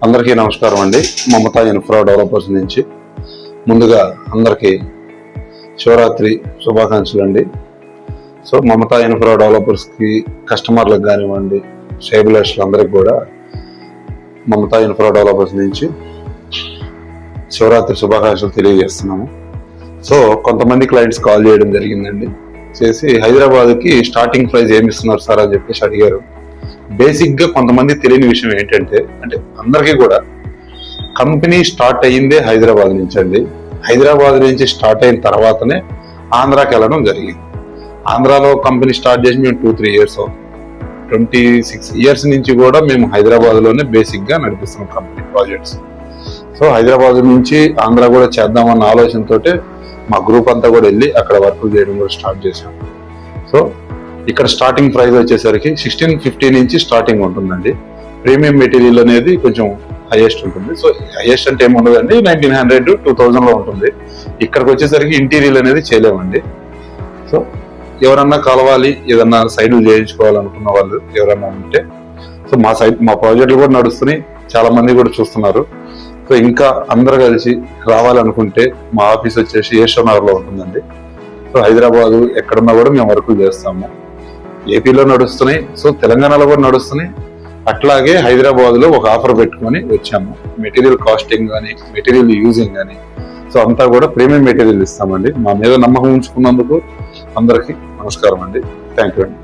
అందరికీ నమస్కారం అండి. మమతా ఇన్ఫ్రా డెవలపర్స్ నుంచి ముందుగా అందరికీ శివరాత్రి శుభాకాంక్షలు అండి. సో మమతా ఇన్ఫ్రా డెవలపర్స్కి కస్టమర్లకు కానివ్వండి, షేబులర్స్లందరికీ కూడా మమతా ఇన్ఫ్రా డెవలపర్స్ నుంచి శివరాత్రి శుభాకాంక్షలు తెలియజేస్తున్నాము. సో కొంతమంది క్లయింట్స్ కాల్ చేయడం జరిగిందండి. చేసి హైదరాబాద్కి స్టార్టింగ్ ప్రైస్ ఏమి ఇస్తున్నారు సార్ అని చెప్పేసి అడిగారు. బేసిక్ గా కొంతమంది తెలియని విషయం ఏంటంటే, అంటే అందరికీ కూడా కంపెనీ స్టార్ట్ అయ్యిందే హైదరాబాద్ నుంచి అండి. హైదరాబాద్ నుంచి స్టార్ట్ అయిన తర్వాతనే ఆంధ్రాకి వెళ్ళడం జరిగింది. ఆంధ్రాలో కంపెనీ స్టార్ట్ చేసి మేము 2-3 years 26 years నుంచి కూడా మేము హైదరాబాద్ లోనే బేసిక్ గా నడిపిస్తున్నాం కంపెనీ ప్రాజెక్ట్స్. సో హైదరాబాద్ నుంచి ఆంధ్ర కూడా చేద్దామన్న ఆలోచనతో మా గ్రూప్ అంతా కూడా వెళ్ళి అక్కడ వర్క్ చేయడం కూడా స్టార్ట్ చేశాం. సో ఇక్కడ స్టార్టింగ్ ప్రైస్ వచ్చేసరికి 1650 నుంచి స్టార్టింగ్ ఉంటుందండి. ప్రీమియం మెటీరియల్ అనేది కొంచెం హైయెస్ట్ ఉంటుంది. సో హైయెస్ట్ అంటే ఏముండదండి, 1900-2000 లో ఉంటుంది. ఇక్కడికి వచ్చేసరికి ఇంటీరియల్ అనేది చేయలేమండి. సో ఎవరన్నా కలవాలి, ఏదన్నా సైడ్లు చేయించుకోవాలనుకున్న వాళ్ళు ఎవరన్నా ఉంటే, సో మా ప్రాజెక్టులు కూడా నడుస్తున్నాయి, చాలా మంది కూడా చూస్తున్నారు. సో ఇంకా అందరు కలిసి రావాలనుకుంటే మా ఆఫీస్ వచ్చేసి ఏషియా నగర్ లో ఉంటుందండి. సో హైదరాబాద్ ఎక్కడున్నా కూడా మేము వర్కులు చేస్తాము. ఏపీలో నడుస్తున్నాయి, సో తెలంగాణలో కూడా నడుస్తున్నాయి. అట్లాగే హైదరాబాద్ లో ఒక ఆఫర్ పెట్టుకొని వచ్చాము. మెటీరియల్ కాస్టింగ్ కానీ, మెటీరియల్ యూజింగ్ కానీ, సో అంతా కూడా ప్రీమియం మెటీరియల్ ఇస్తామండి. మా మీద నమ్మకం ఉంచుకున్నందుకు అందరికీ నమస్కారం అండి. థ్యాంక్ యూ అండి.